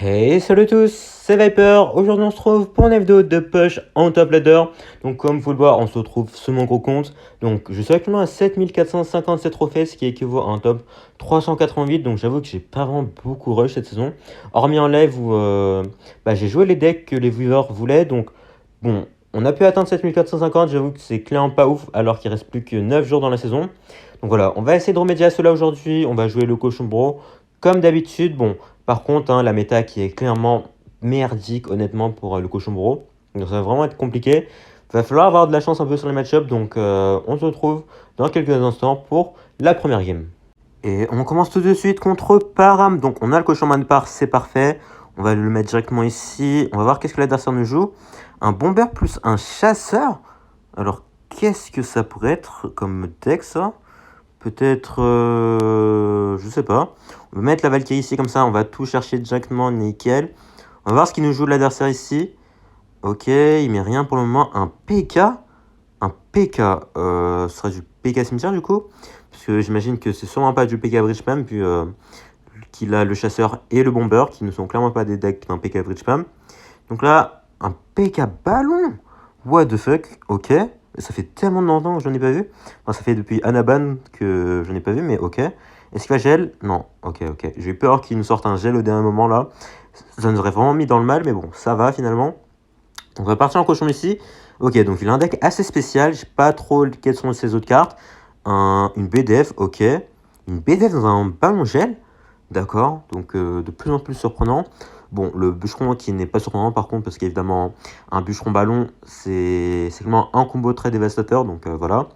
Hey, salut à tous, c'est Viper. Aujourd'hui, on se retrouve pour une vidéo de push en top ladder. Donc, comme vous le voyez, on se retrouve sur mon gros compte. Donc, je suis actuellement à 7457 trophées, ce qui équivaut à un top 388. Donc, j'avoue que j'ai pas vraiment beaucoup rush cette saison. Hormis en live où j'ai joué les decks que les viewers voulaient. Donc, bon, on a pu atteindre 7450. J'avoue que c'est clairement pas ouf alors qu'il reste plus que 9 jours dans la saison. Donc, voilà, on va essayer de remédier à cela aujourd'hui. On va jouer le cochon bro comme d'habitude. Bon. Par contre, la méta qui est clairement merdique, honnêtement, pour le cochon bro. Donc ça va vraiment être compliqué. Il va falloir avoir de la chance un peu sur les match-ups. Donc on se retrouve dans quelques instants pour la première game. Et on commence tout de suite contre Param. Donc on a le cochon man par, c'est parfait. On va le mettre directement ici. On va voir qu'est-ce que l'adversaire nous joue. Un bomber plus un chasseur. Alors qu'est-ce que ça pourrait être comme deck ça? Peut-être, je sais pas. On va mettre la Valkyrie ici, comme ça, on va tout chercher directement, nickel. On va voir ce qu'il nous joue l'adversaire ici. Ok, il met rien pour le moment. Un PK. Un PK, ce sera du PK cimetière du coup. Parce que j'imagine que c'est sûrement pas du PK bridge spam, puis qu'il a le chasseur et le bomber, qui ne sont clairement pas des decks d'un PK bridge spam. Donc là, un PK ballon. What the fuck, ok. Ça fait tellement longtemps que j'en ai pas vu. Enfin, ça fait depuis Anaban que j'en ai pas vu, mais ok. Est-ce qu'il va gel? Non, ok. J'ai eu peur qu'il nous sorte un gel au dernier moment là. Ça nous aurait vraiment mis dans le mal, mais bon, ça va finalement. Donc on va partir en cochon ici. Ok, donc il a un deck assez spécial. Je sais pas trop quelles sont ses autres cartes. Une BDF, ok. Une BDF dans un ballon gel. D'accord, donc de plus en plus surprenant. Bon, le bûcheron qui n'est pas surprenant par contre, parce qu'évidemment, un bûcheron ballon, c'est seulement un combo très dévastateur, donc voilà.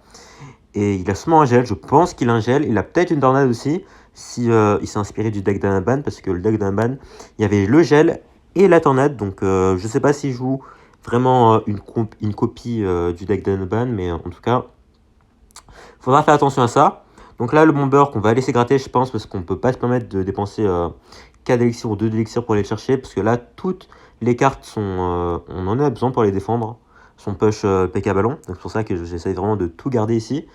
Et il a seulement un gel, je pense qu'il a un gel. Il a peut-être une tornade aussi, si il s'est inspiré du deck d'Anaban, parce que le deck d'Anaban, il y avait le gel et la tornade, donc je sais pas s'il joue vraiment une copie du deck d'Anaban, mais en tout cas, faudra faire attention à ça. Donc là, le bomber qu'on va laisser gratter, je pense, parce qu'on peut pas se permettre de dépenser 4 élixirs ou 2 élixirs pour aller le chercher, parce que là, toutes les cartes sont... on en a besoin pour les défendre. Son push PK ballon, donc c'est pour ça que j'essaie vraiment de tout garder ici.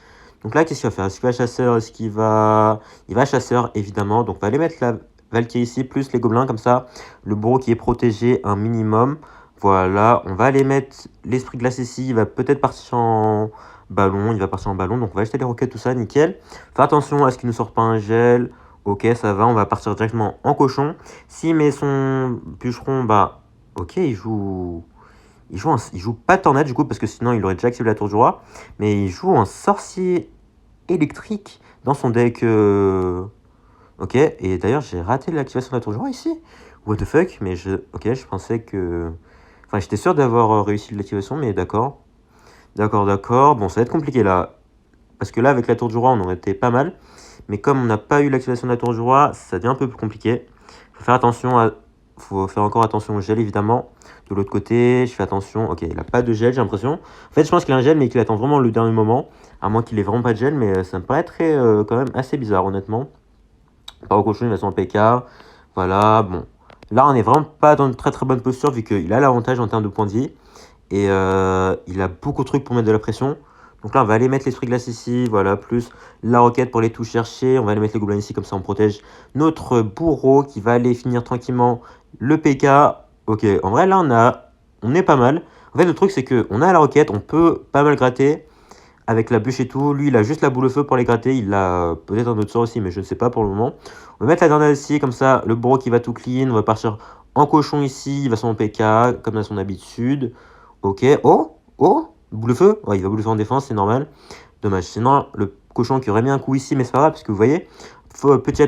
Donc là, qu'est-ce qu'il va faire? Est-ce qu'il va chasseur? Est-ce qu'il va... Il va chasseur, évidemment. Donc on va aller mettre la Valkyrie ici, plus les gobelins, comme ça. Le bourreau qui est protégé un minimum. Voilà, on va aller mettre l'esprit glace ici. Il va peut-être partir en ballon, il va partir en ballon. Donc on va acheter les roquettes, tout ça, nickel. Fais attention à ce qu'il ne sort pas un gel. Ok, ça va, on va partir directement en cochon. S'il met son bûcheron, bah, ok, il joue pas tornade du coup, parce que sinon il aurait déjà activé la tour du roi. Mais il joue un sorcier électrique dans son deck. Ok, et d'ailleurs j'ai raté l'activation de la tour du roi ici. What the fuck, mais ok, je pensais que... Enfin, j'étais sûr d'avoir réussi l'activation, mais d'accord. D'accord. Bon, ça va être compliqué là. Parce que là, avec la tour du roi, on aurait été pas mal. Mais comme on n'a pas eu l'activation de la tour du roi, ça devient un peu plus compliqué. Faut faire encore attention au gel, évidemment. De l'autre côté, je fais attention. Ok, il n'a pas de gel, j'ai l'impression. En fait, je pense qu'il a un gel, mais qu'il attend vraiment le dernier moment. À moins qu'il ait vraiment pas de gel, mais ça me paraîtrait quand même assez bizarre, honnêtement. Pas au cochon, il va son PK. Voilà, bon. Là, on n'est vraiment pas dans une très bonne posture, vu qu'il a l'avantage en termes de points de vie. Et il a beaucoup de trucs pour mettre de la pression. Donc là, on va aller mettre l'esprit glace ici, voilà, plus la roquette pour les tout chercher. On va aller mettre les gobelins ici, comme ça on protège notre bourreau qui va aller finir tranquillement le PK. Ok, en vrai, là, on est pas mal. En fait, le truc, c'est qu'on a la roquette, on peut pas mal gratter avec la bûche et tout. Lui, il a juste la boule de feu pour les gratter. Il a peut-être un autre sort aussi, mais je ne sais pas pour le moment. On va mettre la dernière ici, comme ça, le bourreau qui va tout clean. On va partir en cochon ici, il va sur mon PK, comme à son habitude. Ok, boule de feu. Ouais, il va boule de feu en défense, c'est normal. Dommage, sinon, le cochon qui aurait mis un coup ici, mais c'est pas grave, parce que vous voyez, petit à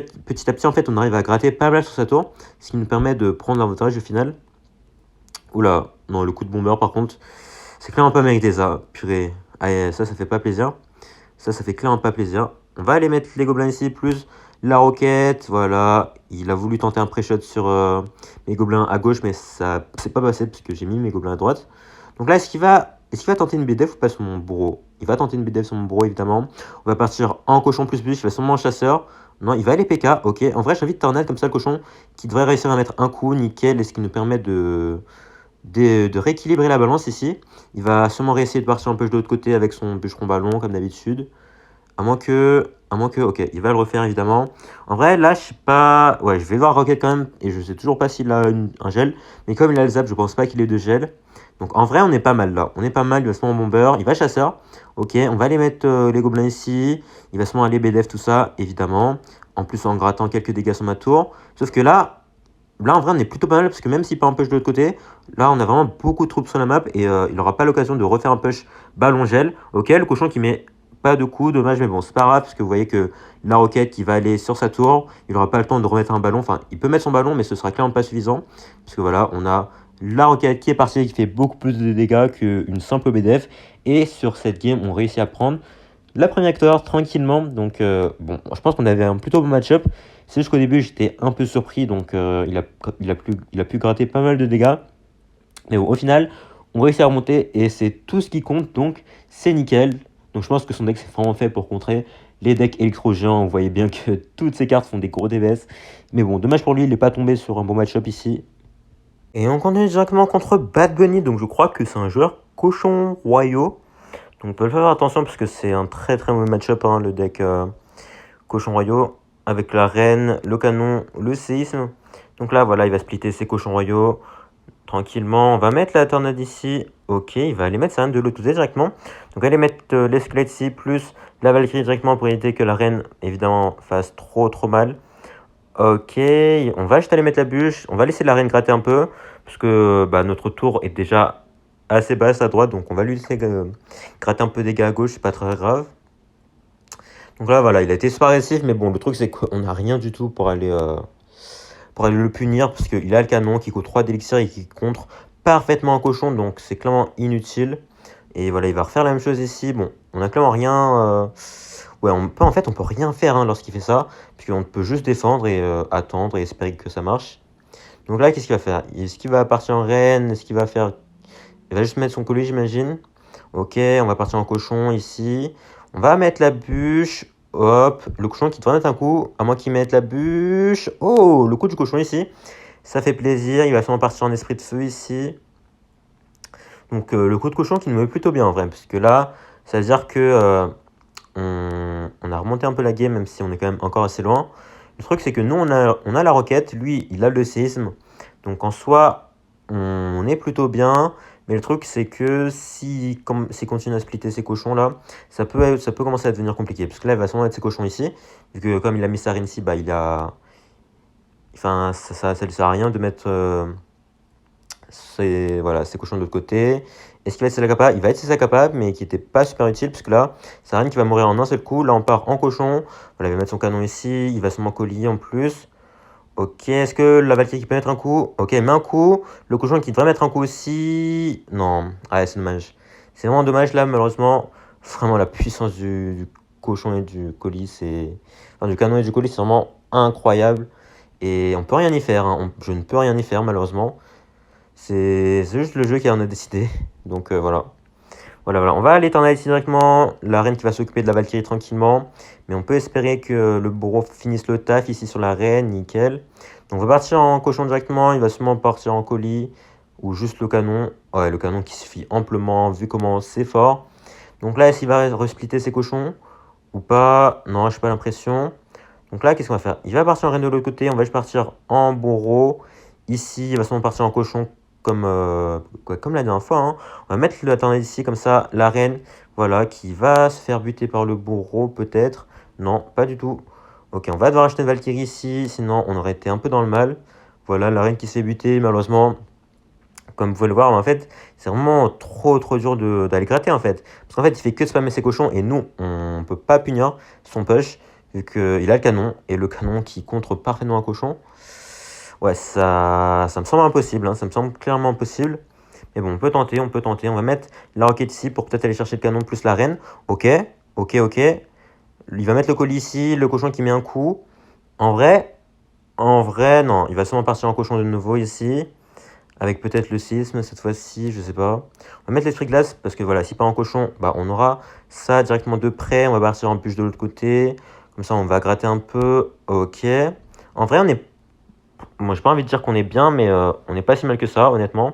petit, en fait, on arrive à gratter pas mal sur sa tour, ce qui nous permet de prendre l'avantage au final. Oula, non, le coup de bomber, par contre, c'est clairement pas mérité, ça. Purée. Ah, ça fait pas plaisir. Ça fait clairement pas plaisir. On va aller mettre les gobelins ici, plus la roquette. Voilà. Il a voulu tenter un pré-shot sur mes gobelins à gauche, mais ça c'est pas passé, parce que j'ai mis mes gobelins à droite. Donc là, est-ce qu'il va tenter une BDF ou pas sur mon bourreau? Il va tenter une BDF sur mon bourreau, évidemment. On va partir en cochon plus. Il va sûrement en chasseur. Non, il va aller PK. Ok. En vrai, j'invite Tornade comme ça, le cochon, qui devrait réussir à mettre un coup, nickel, et ce qui nous permet de rééquilibrer la balance ici. Il va sûrement réessayer de partir un peu de l'autre côté avec son bûcheron ballon, comme d'habitude. À moins que... À moins que, ok, il va le refaire évidemment. En vrai, là, je sais pas. Ouais, je vais voir Rocket quand même. Et je sais toujours pas s'il a un gel. Mais comme il a le zap, je pense pas qu'il ait de gel. Donc en vrai, on est pas mal là. On est pas mal. Il va se mettre en bomber. Il va chasseur. Ok, on va aller mettre les gobelins ici. Il va se mettre aller BDF, tout ça, évidemment. En plus, en grattant quelques dégâts sur ma tour. Sauf que là, en vrai, on est plutôt pas mal parce que même s'il part un push de l'autre côté, là, on a vraiment beaucoup de troupes sur la map et il n'aura pas l'occasion de refaire un push ballon gel. Ok, le cochon qui met pas de coup, dommage, mais bon, c'est pas grave parce que vous voyez que la roquette qui va aller sur sa tour, il n'aura pas le temps de remettre un ballon. Enfin, il peut mettre son ballon, mais ce sera clairement pas suffisant parce que voilà, on a la roquette qui est partie qui fait beaucoup plus de dégâts qu'une simple BDF. Et sur cette game, on réussit à prendre la première acteur tranquillement. Donc, bon, je pense qu'on avait un plutôt bon match-up. C'est juste qu'au début, j'étais un peu surpris. Donc, il a pu gratter pas mal de dégâts. Mais bon, au final, on réussit à remonter et c'est tout ce qui compte. Donc, c'est nickel. Donc, je pense que son deck, c'est vraiment fait pour contrer les decks électro-géants. Vous voyez bien que toutes ces cartes font des gros DPS. Mais bon, dommage pour lui, il n'est pas tombé sur un bon match-up ici. Et on continue directement contre Bad Bunny. Donc, je crois que c'est un joueur cochon royaux. Donc, on peut faire attention parce que c'est un très très mauvais match-up, hein, le deck cochon royaux. Avec la reine, le canon, le séisme. Donc là, voilà, il va splitter ses cochons royaux. Tranquillement, on va mettre la tornade ici. Ok, il va aller mettre sa reine de l'autre côté directement. Donc, on va aller mettre l'escalade ici, plus la Valkyrie directement pour éviter que la reine, évidemment, fasse trop mal. Ok, on va juste aller mettre la bûche. On va laisser la reine gratter un peu. Parce que bah, notre tour est déjà assez basse à droite. Donc, on va lui laisser gratter un peu des dégâts à gauche. C'est pas très grave. Donc là, voilà, il a été super agressif. Mais bon, le truc, c'est qu'on n'a rien du tout pour aller le punir parce qu'il a le canon qui coûte 3 d'élixir et qui contre parfaitement un cochon, donc c'est clairement inutile. Et voilà, il va refaire la même chose ici. Bon, on a clairement rien. Ouais, on peut rien faire hein, lorsqu'il fait ça, puisqu'on peut juste défendre et attendre et espérer que ça marche. Donc là, qu'est-ce qu'il va faire? Est-ce qu'il va partir en reine? Est-ce qu'il va faire. Il va juste mettre son colis, j'imagine. Ok, on va partir en cochon ici. On va mettre la bûche. Hop, le cochon qui devrait mettre un coup, à moins qu'il mette la bûche. Oh, le coup du cochon ici. Ça fait plaisir, il va sûrement partir en esprit de feu ici. Donc le coup de cochon qui nous met plutôt bien en vrai, parce que là, ça veut dire que on a remonté un peu la game, même si on est quand même encore assez loin. Le truc, c'est que nous, on a la roquette, lui, il a le séisme. Donc en soi, on est plutôt bien. Mais le truc, c'est que s'il continue à splitter ces cochons là, ça peut commencer à devenir compliqué. Parce que là, il va sûrement mettre ses cochons ici. Vu que comme il a mis sa reine ici, bah il a. Enfin, ça ne sert à rien de mettre ses cochons de l'autre côté. Est-ce qu'il va être sa capable? Il va être sa capable, mais qui n'était pas super utile. Parce que là, c'est rien qui va mourir en un seul coup. Là, on part en cochon. Voilà, il va mettre son canon ici. Il va se collier en plus. Ok, est-ce que la Valkyrie qui peut mettre un coup? Ok, met un coup. Le cochon qui devrait mettre un coup aussi. Non, ah, c'est dommage. C'est vraiment dommage là, malheureusement. Vraiment, la puissance du cochon et du colis, enfin, du canon et du colis, c'est vraiment incroyable. Et on peut rien y faire. Hein. Je ne peux rien y faire, malheureusement. C'est juste le jeu qui en a décidé. Donc voilà. Voilà. On va aller éternel ici directement. La reine qui va s'occuper de la Valkyrie tranquillement. Mais on peut espérer que le bourreau finisse le taf ici sur la reine. Nickel. Donc on va partir en cochon directement. Il va sûrement partir en colis. Ou juste le canon. Ouais, le canon qui suffit amplement vu comment c'est fort. Donc là, est-ce qu'il va resplitter ses cochons ou pas? Non, je n'ai pas l'impression. Donc là, qu'est-ce qu'on va faire? Il va partir en reine de l'autre côté. On va juste partir en bourreau. Ici, il va sûrement partir en cochon comme la dernière fois. Hein. On va mettre la tornade ici, comme ça, la reine, voilà, qui va se faire buter par le bourreau, peut-être. Non, pas du tout. Ok, on va devoir acheter une Valkyrie ici, sinon on aurait été un peu dans le mal. Voilà, la reine qui s'est butée, malheureusement. Comme vous pouvez le voir, en fait, c'est vraiment trop dur d'aller gratter, en fait. Parce qu'en fait, il fait que spammer ses cochons, et nous, on peut pas punir son push, vu qu'il a le canon, et le canon qui contre parfaitement un cochon. Ouais, ça me semble impossible, hein, ça me semble clairement impossible. Mais bon, on peut tenter. On va mettre la roquette ici pour peut-être aller chercher le canon plus la reine. Ok. Il va mettre le colis ici, le cochon qui met un coup. En vrai, non. Il va sûrement partir en cochon de nouveau ici. Avec peut-être le séisme cette fois-ci, je sais pas. On va mettre l'esprit glace parce que voilà, si pas en cochon, bah on aura ça directement de près. On va partir en bûche de l'autre côté. Comme ça, on va gratter un peu. Ok. En vrai, moi j'ai pas envie de dire qu'on est bien, mais on n'est pas si mal que ça, honnêtement.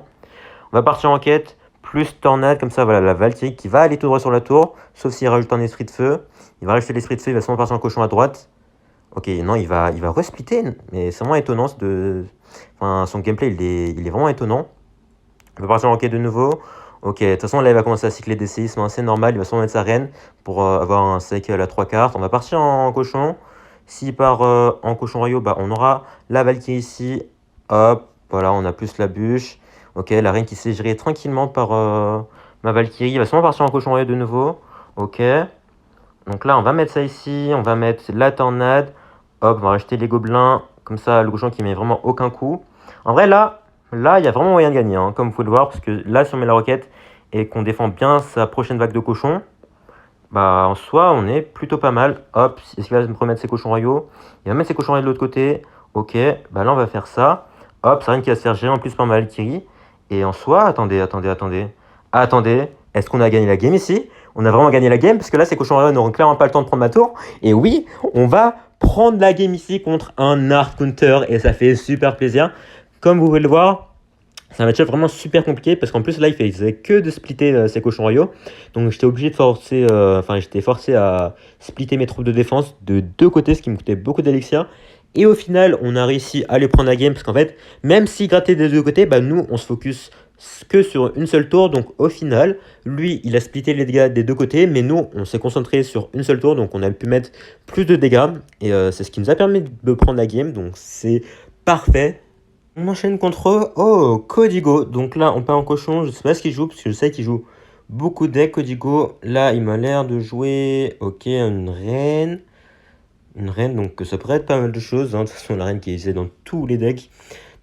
On va partir en quête, plus tornade, comme ça, voilà, la Valkyrie qui va aller tout droit sur la tour, sauf s'il rajoute un esprit de feu. Il va rajouter l'esprit de feu, il va sûrement partir en cochon à droite. Ok, non, il va resplitter, mais c'est vraiment étonnant. Enfin, son gameplay, il est vraiment étonnant. Il va partir en roquette de nouveau. Ok, de toute façon, là, il va commencer à cycler des séismes, hein, c'est normal. Il va sûrement mettre sa reine pour avoir un cycle à la 3 cartes. On va partir en cochon. S'il part en cochon royaux, bah, on aura la Valkyrie ici. Hop, voilà, on a plus la bûche. Ok, la reine qui s'est gérée tranquillement par ma Valkyrie. Il va sûrement partir en cochon royaux de nouveau. Ok. Donc là, on va mettre ça ici. On va mettre la tornade. Hop, on va rajouter les gobelins. Comme ça, le cochon qui met vraiment aucun coup. En vrai, là, il y a vraiment moyen de gagner, hein, comme vous pouvez le voir. Parce que là, si on met la roquette et qu'on défend bien sa prochaine vague de cochons, bah, en soi, on est plutôt pas mal. Hop, est-ce qu'il va me remettre ses cochons royaux? Il va mettre ses cochons royaux de l'autre côté. Ok, bah là, on va faire ça. Hop, c'est rien qui va se faire gérer en plus par ma Valkyrie. Et en soi, attendez. Est-ce qu'on a gagné la game ici? On a vraiment gagné la game parce que là, ces cochons royaux n'auront clairement pas le temps de prendre ma tour. Et oui, on va prendre la game ici contre un hard counter et ça fait super plaisir. Comme vous pouvez le voir, c'est un match vraiment super compliqué parce qu'en plus là, il faisait que de splitter ses cochons royaux. Donc j'étais obligé de forcer, j'étais forcé à splitter mes troupes de défense de deux côtés, ce qui me coûtait beaucoup d'élixir. Et au final, on a réussi à les prendre la game parce qu'en fait, même s'il grattait des deux côtés, bah, nous, on se focus que sur une seule tour. Donc au final, lui, il a splitté les dégâts des deux côtés, mais nous, on s'est concentré sur une seule tour. Donc on a pu mettre plus de dégâts. Et c'est ce qui nous a permis de prendre la game. Donc c'est parfait. On enchaîne contre Codigo. Donc là, on part en cochon. Je sais pas ce qu'il joue parce que je sais qu'il joue beaucoup de decks. Codigo, là, il m'a l'air de jouer. Ok, une reine. Une reine, donc ça pourrait être pas mal de choses. Hein. De toute façon, la reine qui est utilisée dans tous les decks.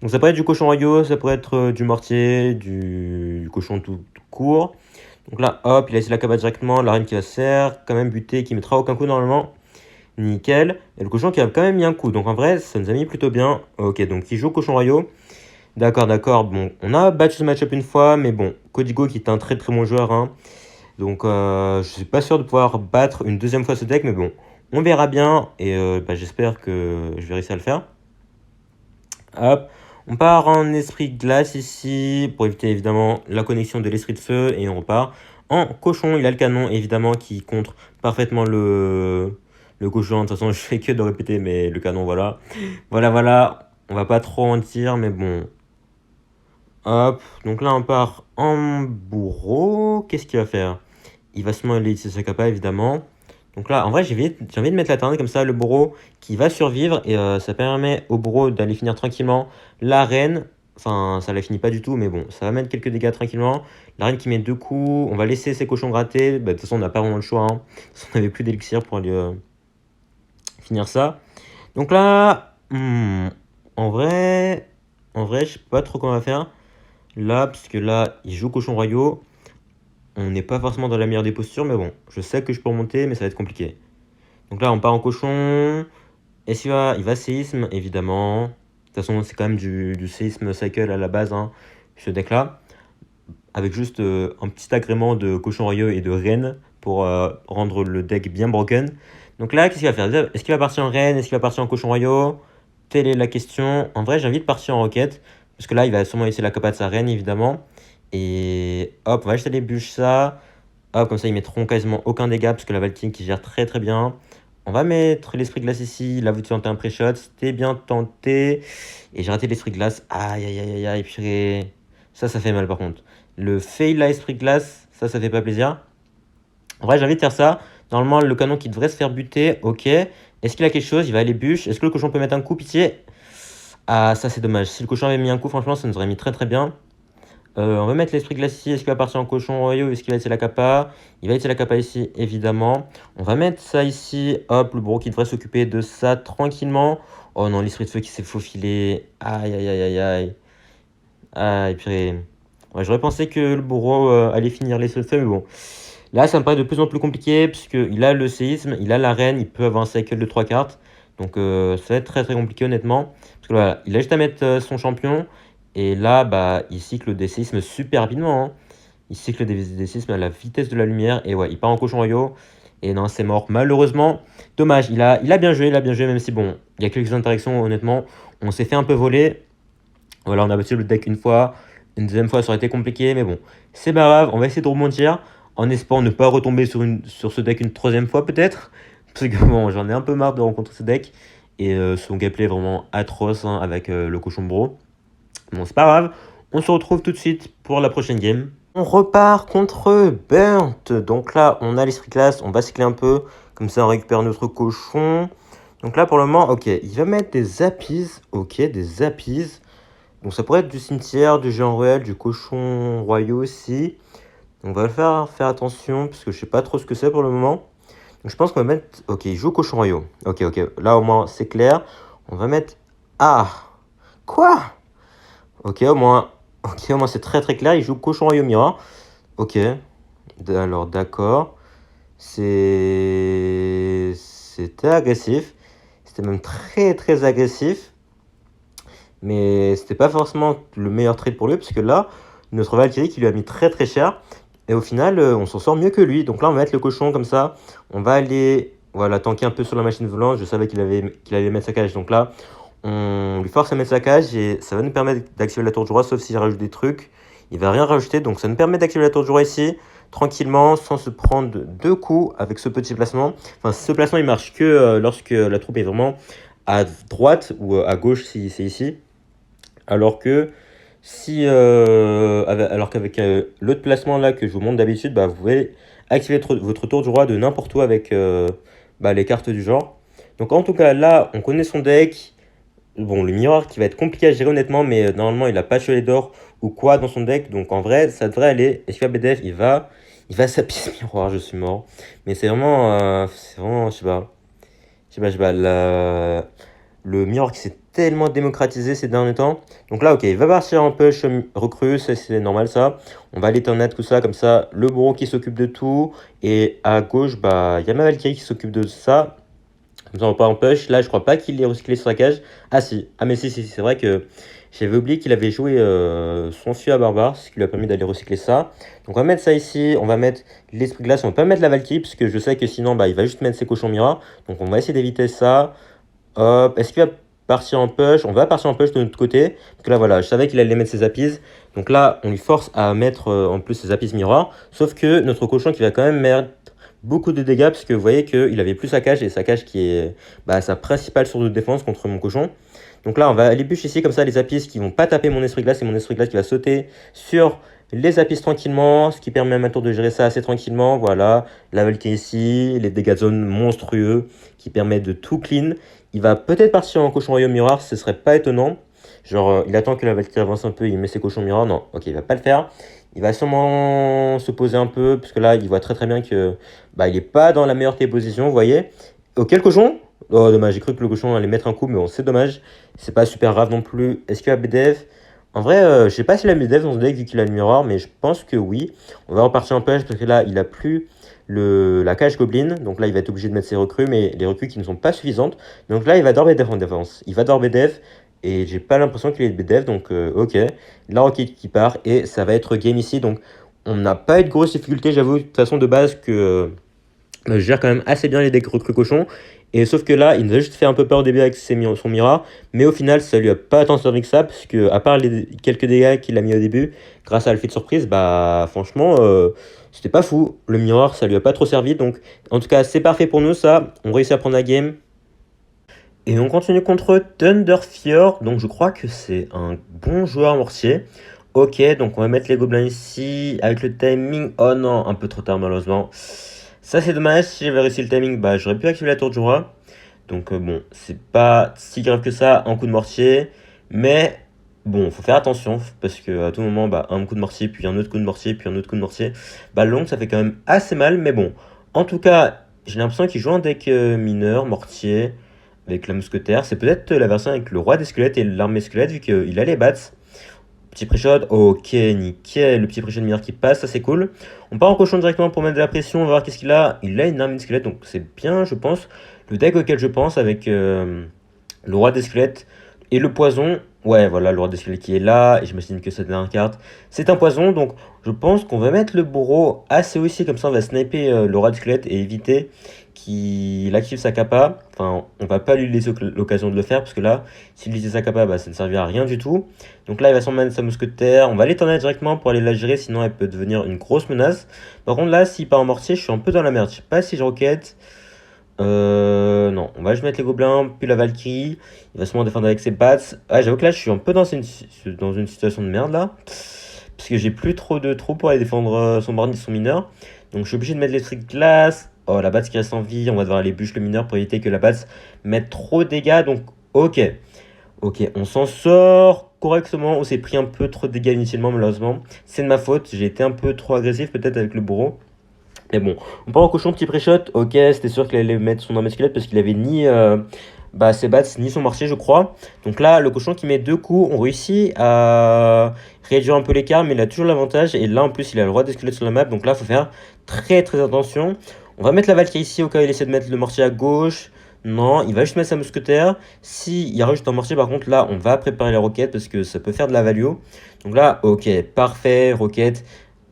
Donc ça pourrait être du cochon royaux, ça pourrait être du mortier, du cochon tout court. Donc là, hop, il a laissé la cabane directement. La reine qui va se faire, quand même buter, qui mettra aucun coup normalement. Nickel. Et le cochon qui a quand même mis un coup. Donc en vrai, ça nous a mis plutôt bien. Ok, donc il joue cochon royaux. D'accord. Bon, on a battu ce match-up une fois, mais bon, Codigo qui est un très très bon joueur. Hein. Donc je suis pas sûr de pouvoir battre une deuxième fois ce deck, mais bon, on verra bien. Et j'espère que je vais réussir à le faire. Hop, on part en esprit glace ici, pour éviter évidemment la connexion de l'esprit de feu. Et on repart en cochon. Il a le canon évidemment qui contre parfaitement le cochon. De toute façon, je fais que de répéter, mais le canon, voilà. Voilà. On va pas trop en dire, mais bon. Hop, donc là on part en bourreau. Qu'est-ce qu'il va faire? Il va sûrement aller utiliser sa capa évidemment. Donc là, en vrai, j'ai envie de mettre la tornade comme ça, le bourreau qui va survivre. Et ça permet au bourreau d'aller finir tranquillement la reine. Enfin, ça la finit pas du tout, mais bon, ça va mettre quelques dégâts tranquillement. La reine qui met 2 coups. On va laisser ses cochons gratter. Bah, de toute façon, on n'a pas vraiment le choix. Hein. On n'avait plus d'élixir pour aller finir ça. Donc là, en vrai, je sais pas trop comment on va faire. Là, puisque là, il joue cochon royaux. On n'est pas forcément dans la meilleure des postures, mais bon, je sais que je peux remonter, mais ça va être compliqué. Donc là, on part en cochon. Est-ce il va séisme, évidemment. De toute façon, c'est quand même du séisme cycle à la base, hein, ce deck-là. Avec juste un petit agrément de cochon royaux et de reine pour rendre le deck bien broken. Donc là, qu'est-ce qu'il va faire? Est-ce qu'il va partir en reine? Est-ce qu'il va partir en cochon royaux? Telle est la question. En vrai, j'ai envie de partir en roquette. Parce que là, il va sûrement laisser la capa de sa reine, évidemment. Et hop, on va juste aller bûcher ça. Hop, comme ça, ils mettront quasiment aucun dégât. Parce que la Valkyrie qui gère très très bien. On va mettre l'esprit glace ici. Là, vous tentez un pré-shot. C'était bien tenté. Et j'ai raté l'esprit glace. Aïe, purée. Ça fait mal par contre. Le fail là, esprit glace, ça fait pas plaisir. En vrai, j'ai envie de faire ça. Normalement, le canon qui devrait se faire buter. Ok. Est-ce qu'il a quelque chose? Il va aller bûche. Est-ce que le cochon peut mettre un coup, pitié? Ah, ça c'est dommage. Si le cochon avait mis un coup, franchement, ça nous aurait mis très très bien. On va mettre l'esprit glace ici. Est-ce qu'il va partir en cochon royaux? Est-ce qu'il va laisser la capa? Il va laisser la capa ici, évidemment. On va mettre ça ici. Hop, le bourreau qui devrait s'occuper de ça tranquillement. Oh non, l'esprit de feu qui s'est faufilé. Aïe. Aïe, purée. Ouais, j'aurais pensé que le bourreau allait finir l'esprit de feu, mais bon. Là, ça me paraît de plus en plus compliqué, puisqu'il a le séisme, il a la reine, il peut avoir un cycle de 3 cartes. Donc ça va être très très compliqué honnêtement. Parce que voilà, il a juste à mettre son champion. Et là, bah, il cycle des séismes super rapidement. Hein. Il cycle des séismes à la vitesse de la lumière. Et ouais, il part en cochon royaux. Et non, c'est mort. Malheureusement, dommage. Il a bien joué, même si bon, il y a quelques interactions, honnêtement. On s'est fait un peu voler. Voilà, on a battu le deck une fois. Une deuxième fois, ça aurait été compliqué, mais bon, c'est pas grave, on va essayer de rebondir en espérant ne pas retomber sur ce deck une troisième fois peut-être. Parce que bon, j'en ai un peu marre de rencontrer ce deck. Et son gameplay est vraiment atroce hein, avec le cochon bro. Bon, c'est pas grave, on se retrouve tout de suite pour la prochaine game. On repart contre Burnt. Donc là, on a l'esprit classe, on va cycler un peu. Comme ça, on récupère notre cochon. Donc là, pour le moment, ok, il va mettre des apis. Ok, des apis. Donc ça pourrait être du cimetière, du géant royal, du cochon royaux aussi. Donc on va faire attention, parce que je sais pas trop ce que c'est pour le moment. Donc je pense qu'on va mettre... Ok, il joue cochon royaux. Ok, là au moins c'est clair. On va mettre... Ah! Quoi? Ok, au moins c'est très très clair. Il joue cochon royaux Mira. Ok. Alors d'accord. C'était agressif. C'était même très très agressif. Mais c'était pas forcément le meilleur trade pour lui, parce que là, notre Valkyrie qui lui a mis très très cher. Et au final, on s'en sort mieux que lui. Donc là, on va mettre le cochon comme ça. On va aller, voilà, tanker un peu sur la machine volante. Je savais qu'il allait mettre sa cage. Donc là, on lui force à mettre sa cage et ça va nous permettre d'activer la tour du roi, sauf s'il rajoute des trucs. Il va rien rajouter. Donc ça nous permet d'activer la tour du roi ici, tranquillement, sans se prendre deux coups avec ce petit placement. Enfin, ce placement, il marche que lorsque la troupe est vraiment à droite ou à gauche si c'est ici. Alors que alors qu'avec l'autre placement là que je vous montre d'habitude, bah, vous pouvez activer votre tour du roi de n'importe où avec les cartes du genre. Donc en tout cas là, on connaît son deck. Bon, le miroir qui va être compliqué à gérer honnêtement, mais normalement il n'a pas Chelet d'or ou quoi dans son deck. Donc en vrai, ça devrait aller. Est-ce que BDF il va s'appuyer miroir, je suis mort. Mais c'est vraiment, je sais pas. Le miroir qui s'est tellement démocratisé ces derniers temps. Donc là, ok, il va partir en push recrue, c'est normal ça. On va aller net tout ça, comme ça, le bourreau qui s'occupe de tout. Et à gauche, bah, il y a ma Valkyrie qui s'occupe de ça. Comme ça, on part en push. Là, je crois pas qu'il ait recyclé sur sa cage. Ah si, ah mais si, c'est vrai que j'avais oublié qu'il avait joué son fût à barbare, ce qui lui a permis d'aller recycler ça. Donc on va mettre ça ici, on va mettre l'esprit glace, on va pas mettre la Valkyrie, parce que je sais que sinon, bah, il va juste mettre ses cochons miroirs. Donc on va essayer d'éviter ça. Hop, est-ce qu'il va partir en push? On va partir en push de notre côté. Donc là, voilà, je savais qu'il allait mettre ses apis. Donc là, on lui force à mettre en plus ses apis miroirs. Sauf que notre cochon qui va quand même mettre beaucoup de dégâts, parce que vous voyez qu'il avait plus sa cage, et sa cage qui est sa principale source de défense contre mon cochon. Donc là, on va aller bûcher ici, comme ça, les apis qui vont pas taper mon esprit glace, et mon esprit glace qui va sauter sur les apis tranquillement, ce qui permet à ma tour de gérer ça assez tranquillement. Voilà, la Valkyrie ici, les dégâts de zone monstrueux qui permettent de tout clean. Il va peut-être partir en cochon royaume miroir, ce serait pas étonnant. Genre, il attend que la Valkyrie avance un peu, il met ses cochons miroirs. Non, ok, il va pas le faire. Il va sûrement se poser un peu, parce que là, il voit très très bien que il est pas dans la meilleure des positions, vous voyez. Ok, le cochon? Oh, dommage, j'ai cru que le cochon allait mettre un coup, mais bon, c'est dommage. C'est pas super grave non plus. Est-ce qu'il y a BDF? En vrai, je sais pas s'il a BDF dans ce deck vu qu'il a le miroir, mais je pense que oui. On va repartir en push, parce que là, il a plus la cage Goblin. Donc là, il va être obligé de mettre ses recrues, mais les recrues qui ne sont pas suffisantes. Donc là, il va d'or BDF en défense. Il va d'or BDF, et j'ai pas l'impression qu'il ait de BDF, donc ok. La roquette qui part, et ça va être game ici. Donc on n'a pas eu de grosses difficultés, j'avoue, de toute façon de base que je gère quand même assez bien les decks recrues cochons. Et sauf que là, il nous a juste fait un peu peur au début avec son miroir, mais au final, ça lui a pas tant servi que ça, parce que à part les quelques dégâts qu'il a mis au début, grâce à le fait de surprise, bah franchement, c'était pas fou. Le miroir, ça lui a pas trop servi, donc en tout cas, c'est parfait pour nous, ça. On réussit à prendre la game. Et on continue contre Thunderfjord, donc je crois que c'est un bon joueur mortier. Ok, donc on va mettre les gobelins ici, avec le timing. Oh non, un peu trop tard malheureusement. Ça c'est dommage, si j'avais réussi le timing, j'aurais pu activer la tour du roi. Donc bon, c'est pas si grave que ça, un coup de mortier. Mais bon, faut faire attention, parce que à tout moment, un coup de mortier, puis un autre coup de mortier, puis un autre coup de mortier. Long, ça fait quand même assez mal, mais bon. En tout cas, j'ai l'impression qu'il joue un deck mineur, mortier, avec la mousquetaire. C'est peut-être la version avec le roi des squelettes et l'armée squelette, vu qu'il a les bats. Petit pré-shot, ok, nickel, le petit pré-shot de mineur qui passe, ça c'est cool. On part en cochon directement pour mettre de la pression, on va voir qu'est-ce qu'il a. Il a une armée de squelette, donc c'est bien, je pense. Le deck auquel je pense, avec le roi des squelettes et le poison. Ouais, voilà, le roi des squelettes qui est là, et j'imagine que cette dernière carte, c'est un poison, donc je pense qu'on va mettre le bourreau assez haut ici, comme ça on va sniper le roi des squelettes et éviter qu'il active sa capa. Enfin, on va pas lui laisser l'occasion de le faire parce que là, s'il utilisait sa capa, bah, ça ne servira à rien du tout. Donc là, il va s'en mettre sa mousquetaire. On va l'éteindre directement pour aller la gérer, sinon elle peut devenir une grosse menace. Par contre, là, s'il part en mortier, je suis un peu dans la merde. Je sais pas si je roquette. Non, on va juste mettre les gobelins, puis la Valkyrie. Il va sûrement défendre avec ses bats. Ah, j'avoue que là, je suis un peu dans une situation de merde là. Parce que j'ai plus trop de trous pour aller défendre son barnier, son mineur. Donc je suis obligé de mettre les trucs glace. Oh, la batte qui reste en vie. On va devoir aller bûcher le mineur pour éviter que la batte mette trop de dégâts. Donc, ok. Ok, on s'en sort correctement. On s'est pris un peu trop de dégâts initialement, malheureusement. C'est de ma faute. J'ai été un peu trop agressif, peut-être, avec le bourreau. Mais bon, on part en cochon, petit pré-shot. Ok, c'était sûr qu'il allait mettre son arme squelette parce qu'il avait ni ses bats ni son marché, je crois. Donc là, le cochon qui met 2 coups, on réussit à réduire un peu l'écart, mais il a toujours l'avantage. Et là, en plus, il a le droit des squelettes sur la map. Donc là, il faut faire très très attention. On va mettre la Valkyrie ici au cas où il essaie de mettre le mortier à gauche. Non, il va juste mettre sa mousquetaire. Si il rajoute un mortier, par contre, là, on va préparer la roquette parce que ça peut faire de la value. Donc là, ok, parfait, roquette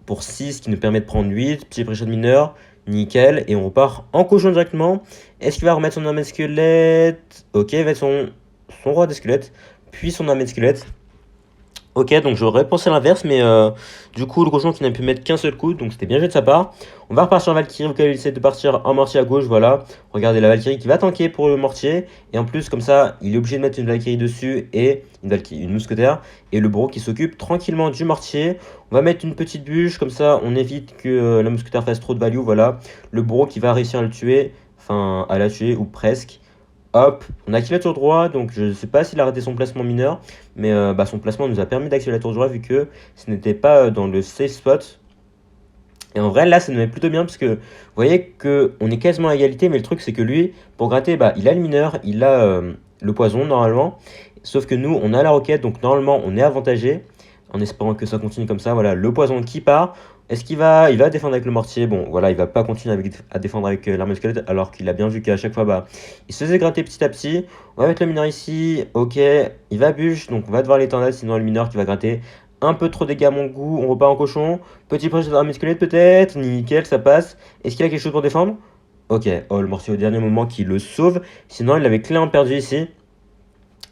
pour 6 qui nous permet de prendre 8. Petit pré-shot mineur, nickel. Et on repart en cochon directement. Est-ce qu'il va remettre son armée de squelette? Ok, il va mettre son roi des squelettes, puis son armée de squelette. Ok, donc j'aurais pensé l'inverse, mais du coup, le cochon qui n'a pu mettre qu'un seul coup, donc c'était bien joué de sa part. On va repartir en Valkyrie, auquel il essaie de partir en mortier à gauche, voilà. Regardez la Valkyrie qui va tanker pour le mortier, et en plus, comme ça, il est obligé de mettre une Valkyrie dessus et une mousquetaire, et le bourreau qui s'occupe tranquillement du mortier. On va mettre une petite bûche, comme ça, on évite que la mousquetaire fasse trop de value, voilà. Le bourreau qui va réussir à le tuer, enfin, à la tuer, ou presque. Hop, on a activé la tour droit, donc je ne sais pas s'il a raté son placement mineur, mais son placement nous a permis d'activer la tour droit vu que ce n'était pas dans le safe spot. Et en vrai, là, ça nous met plutôt bien parce que vous voyez qu'on est quasiment à égalité, mais le truc, c'est que lui, pour gratter, il a le mineur, il a le poison normalement, sauf que nous, on a la roquette, donc normalement, on est avantagé, en espérant que ça continue comme ça. Voilà, le poison qui part. Est-ce qu'il va, il va défendre avec le mortier? Bon, voilà, il va pas continuer à défendre avec l'arme squelette, alors qu'il a bien vu qu'à chaque fois, il se faisait gratter petit à petit. On va mettre le mineur ici, ok, il va bûche, donc on va devoir l'étendre, sinon le mineur qui va gratter. Un peu trop de dégâts à mon goût, on repart en cochon. Petit projet d'arme squelette peut-être, nickel, ça passe. Est-ce qu'il a quelque chose pour défendre? Ok, oh, le mortier au dernier moment qui le sauve, sinon il avait clairement perdu ici.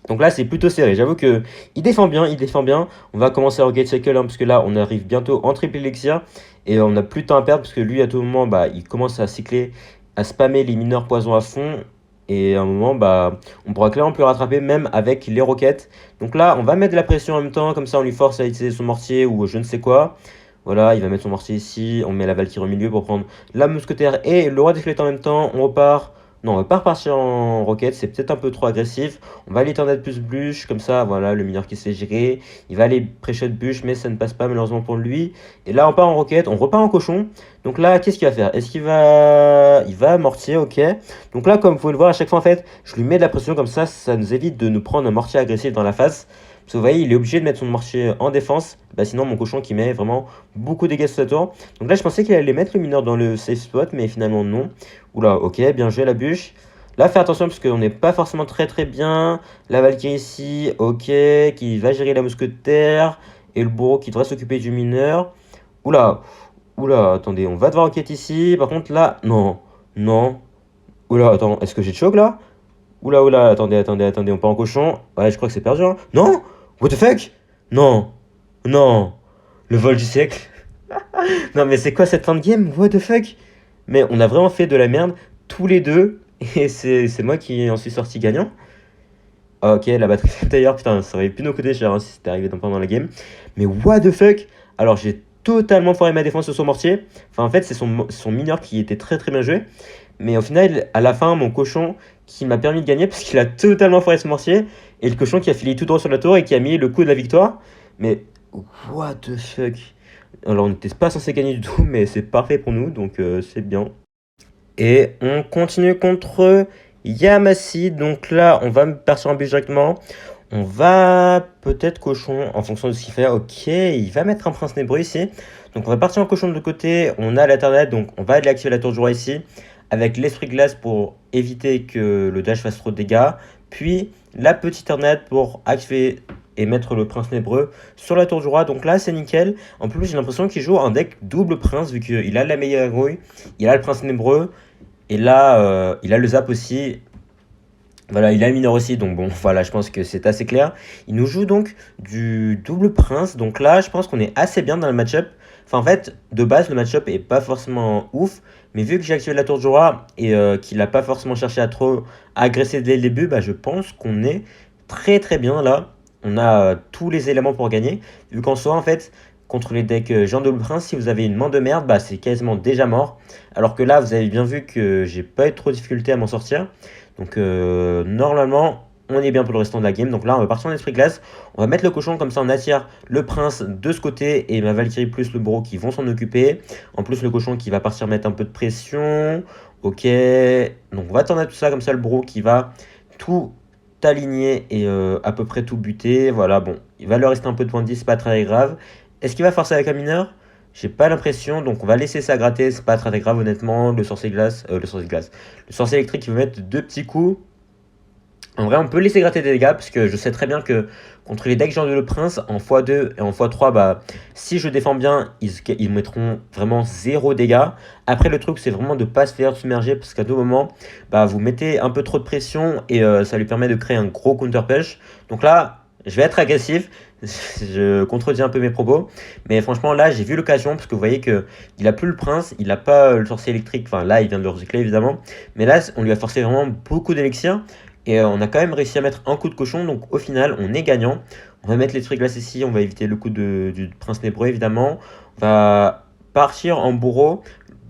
Donc là, c'est plutôt serré. J'avoue que il défend bien, il défend bien. On va commencer à rocket cycle, parce que là, on arrive bientôt en triple elixir. Et on n'a plus de temps à perdre, parce que lui, à tout moment, il commence à cycler, à spammer les mineurs poison à fond. Et à un moment, on pourra clairement plus rattraper, même avec les roquettes. Donc là, on va mettre de la pression en même temps, comme ça, on lui force à utiliser son mortier ou je ne sais quoi. Voilà, il va mettre son mortier ici. On met la Valkyrie au milieu pour prendre la mousquetaire et le roi des squelettes en même temps. On repart. Non, on va pas repartir en roquette, c'est peut-être un peu trop agressif. On va aller l'éternel plus bûche, comme ça, voilà, le mineur qui se fait gérer. Il va aller pré-shot bûche, mais ça ne passe pas malheureusement pour lui. Et là, on part en roquette, on repart en cochon. Donc là, qu'est-ce qu'il va faire? Est-ce qu'il va... Il va mortier, ok. Donc là, comme vous pouvez le voir, à chaque fois, en fait, je lui mets de la pression comme ça nous évite de nous prendre un mortier agressif dans la face. Parce que vous voyez, il est obligé de mettre son mortier en défense. Sinon, mon cochon qui met vraiment beaucoup de dégâts sur sa tour. Donc là, je pensais qu'il allait mettre le mineur dans le safe spot, mais finalement, non. Oula, ok, bien joué la bûche. Là, fais attention parce qu'on n'est pas forcément très très bien. La Valkyrie ici, ok, qui va gérer la mousquetaire. Et le bourreau qui devrait s'occuper du mineur. Oula, oula, attendez, on va devoir enquête ici. Par contre, là, non, non. Oula, attends, est-ce que j'ai de choc là? Oula, oula, attendez, on part en cochon. Ouais, je crois que c'est perdu, hein. Non? What the fuck? Non, non. Le vol du siècle. Non, mais c'est quoi cette fin de game? What the fuck? Mais on a vraiment fait de la merde tous les deux. Et c'est moi qui en suis sorti gagnant. Ah, ok, la batterie d'ailleurs, putain, ça aurait pu nous coûter cher si c'était arrivé pendant la game. Mais what the fuck? Alors j'ai totalement foiré ma défense sur son mortier. Enfin, en fait, c'est son mineur qui était très très bien joué. Mais au final, à la fin, mon cochon qui m'a permis de gagner parce qu'il a totalement foiré ce mortier. Et le cochon qui a filé tout droit sur la tour et qui a mis le coup de la victoire. Mais what the fuck? Alors on n'était pas censé gagner du tout, mais c'est parfait pour nous, donc c'est bien. Et on continue contre Yamasi. Donc là, on va partir en bûche directement. On va peut-être cochon en fonction de ce qu'il fait. Ok, il va mettre un prince nébreux ici. Donc on va partir en cochon de l'autre côté. On a l'internet, donc on va aller activer la tour du roi ici. Avec l'esprit glace pour éviter que le dash fasse trop de dégâts. Puis la petite internet pour activer et mettre le prince nébreux sur la tour du roi. Donc là, c'est nickel. En plus, j'ai l'impression qu'il joue un deck double prince vu qu'il a la meilleure rouille. Il a le prince nébreux. Et là, il a le zap aussi. Voilà, il a le mineur aussi, donc bon, voilà, je pense que c'est assez clair. Il nous joue donc du double prince, donc là, je pense qu'on est assez bien dans le match-up. Enfin, en fait, de base, le match-up est pas forcément ouf, mais vu que j'ai activé la tour du roi et qu'il a pas forcément cherché à trop agresser dès le début, bah, je pense qu'on est très très bien là. On a tous les éléments pour gagner, vu qu'en soi, en fait, contre les decks Jean double prince, si vous avez une main de merde, bah, c'est quasiment déjà mort. Alors que là, vous avez bien vu que j'ai pas eu trop de difficulté à m'en sortir. Donc normalement, on est bien pour le restant de la game. Donc là, on va partir en esprit glace. On va mettre le cochon, comme ça on attire le prince de ce côté et ma Valkyrie plus le bourreau qui vont s'en occuper. En plus, le cochon qui va partir mettre un peu de pression. Ok, donc on va attendre à tout ça, comme ça le bourreau qui va tout aligner et à peu près tout buter. Voilà, bon, il va leur rester un peu de points de 10, c'est pas très grave. Est-ce qu'il va forcer avec un mineur? J'ai pas l'impression, donc on va laisser ça gratter, c'est pas très grave honnêtement. Le sorcier glace, le sorcier électrique qui veut mettre deux petits coups. En vrai, on peut laisser gratter des dégâts, parce que je sais très bien que contre les decks genre de le prince, en x2 et en x3, bah, si je défends bien, ils mettront vraiment zéro dégâts. Après, le truc, c'est vraiment de pas se faire submerger, parce qu'à tout moment, bah, vous mettez un peu trop de pression, et ça lui permet de créer un gros counter-push. Donc là, je vais être agressif, je contredis un peu mes propos, mais franchement, là, j'ai vu l'occasion, parce que vous voyez que il a plus le prince, il a pas le sorcier électrique, enfin là, il vient de le recycler, évidemment, mais là, on lui a forcé vraiment beaucoup d'élixir. Et on a quand même réussi à mettre un coup de cochon, donc au final, on est gagnant. On va mettre l'esprit glace ici, on va éviter le coup du prince nébreux, évidemment. On va partir en bourreau.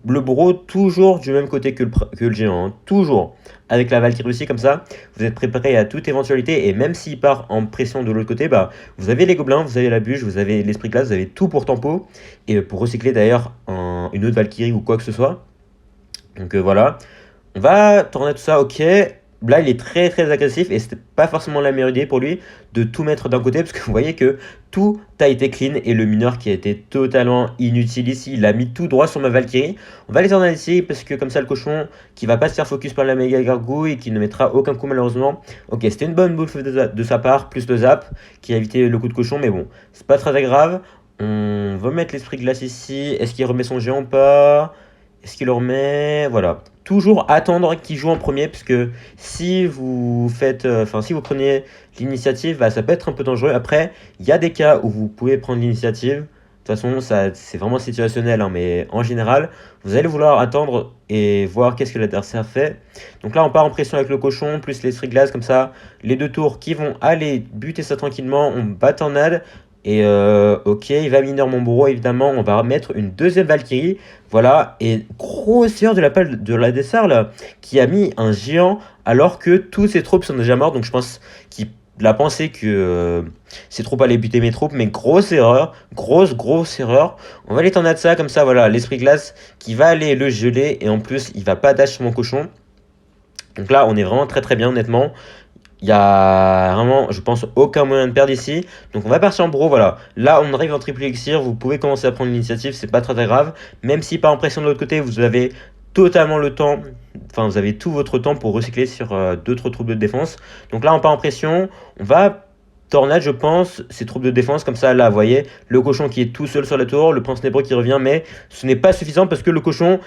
Le bourreau, toujours du même côté que le géant, hein, toujours. Avec la Valkyrie aussi, comme ça, vous êtes préparé à toute éventualité. Et même s'il part en pression de l'autre côté, bah, vous avez les gobelins, vous avez la bûche, vous avez l'esprit glace, vous avez tout pour tempo. Et pour recycler d'ailleurs une autre Valkyrie ou quoi que ce soit. Donc voilà. On va tourner tout ça, ok. Là, il est très très agressif et c'était pas forcément la meilleure idée pour lui de tout mettre d'un côté parce que vous voyez que tout a été clean et le mineur qui a été totalement inutile ici, il a mis tout droit sur ma Valkyrie. On va les tourner ici parce que comme ça le cochon qui va pas se faire focus par la méga gargouille et qui ne mettra aucun coup malheureusement. Ok, c'était une bonne bouffe de sa part, plus le zap qui a évité le coup de cochon, mais bon, c'est pas très grave. On va mettre l'esprit glace ici. Est-ce qu'il remet son géant ou pas? Est-ce qu'il le remet? Voilà. Toujours attendre qu'il joue en premier, parce que si vous faites, si vous prenez l'initiative, bah, ça peut être un peu dangereux. Après, il y a des cas où vous pouvez prendre l'initiative. De toute façon, c'est vraiment situationnel, hein, mais en général, vous allez vouloir attendre et voir qu'est-ce que l'adversaire fait. Donc là, on part en pression avec le cochon, plus l'esprit glace, comme ça, les deux tours qui vont aller buter ça tranquillement, on bat en ad. Et ok, il va mineur mon bourreau, évidemment. On va remettre une deuxième Valkyrie. Voilà, et grosseur de la part de la Dessart là, qui a mis un géant alors que tous ses troupes sont déjà mortes. Donc je pense qu'il a pensé que ses troupes allaient buter mes troupes, mais grosse erreur, grosse erreur. On va l'étendre de ça, comme ça, voilà, l'esprit glace qui va aller le geler, et en plus, il va pas dash sur mon cochon. Donc là, on est vraiment très très bien, honnêtement. Il y a vraiment, je pense, aucun moyen de perdre ici. Donc on va partir en bourreau, voilà. Là, on arrive en triple elixir. Vous pouvez commencer à prendre l'initiative, c'est pas très grave. Même si par impression de l'autre côté, vous avez totalement le temps. Enfin, vous avez tout votre temps pour recycler sur d'autres troupes de défense. Donc là, on part en pression. On va tornade, je pense, ces troupes de défense. Comme ça, là, vous voyez, le cochon qui est tout seul sur la tour. Le prince nébreux qui revient. Mais ce n'est pas suffisant parce que le cochon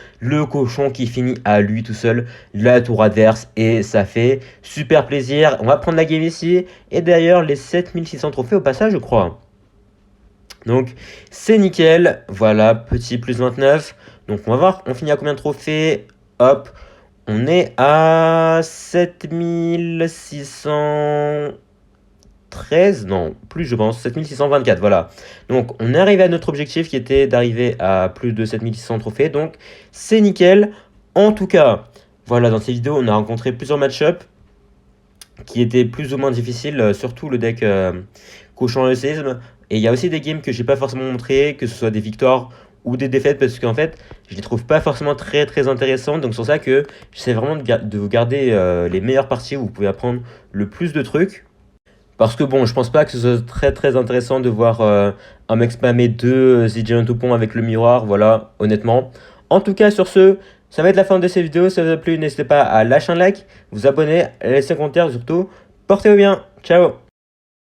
qui finit à lui tout seul la tour adverse et ça fait super plaisir. On va prendre la game ici et d'ailleurs les 7600 trophées au passage, je crois. Donc c'est nickel. Voilà, petit plus 29. Donc on va voir, on finit à combien de trophées? Hop, on est à 7613, non, plus je pense, 7624, voilà. Donc on est arrivé à notre objectif qui était d'arriver à plus de 7600 trophées, donc c'est nickel. En tout cas, voilà, dans cette vidéo, on a rencontré plusieurs match-ups qui étaient plus ou moins difficiles, surtout le deck cochon et séisme. Et il y a aussi des games que j'ai pas forcément montré, que ce soit des victoires ou des défaites, parce qu'en fait, je les trouve pas forcément très très intéressantes. Donc c'est pour ça que j'essaie vraiment de vous garder les meilleures parties où vous pouvez apprendre le plus de trucs. Parce que bon, je pense pas que ce soit très très intéressant de voir un mec spammer deux Giant Toupon avec le miroir, voilà, honnêtement. En tout cas, sur ce, ça va être la fin de cette vidéo. Si ça vous a plu, n'hésitez pas à lâcher un like, vous abonner, laisser un commentaire, surtout, portez-vous bien, ciao!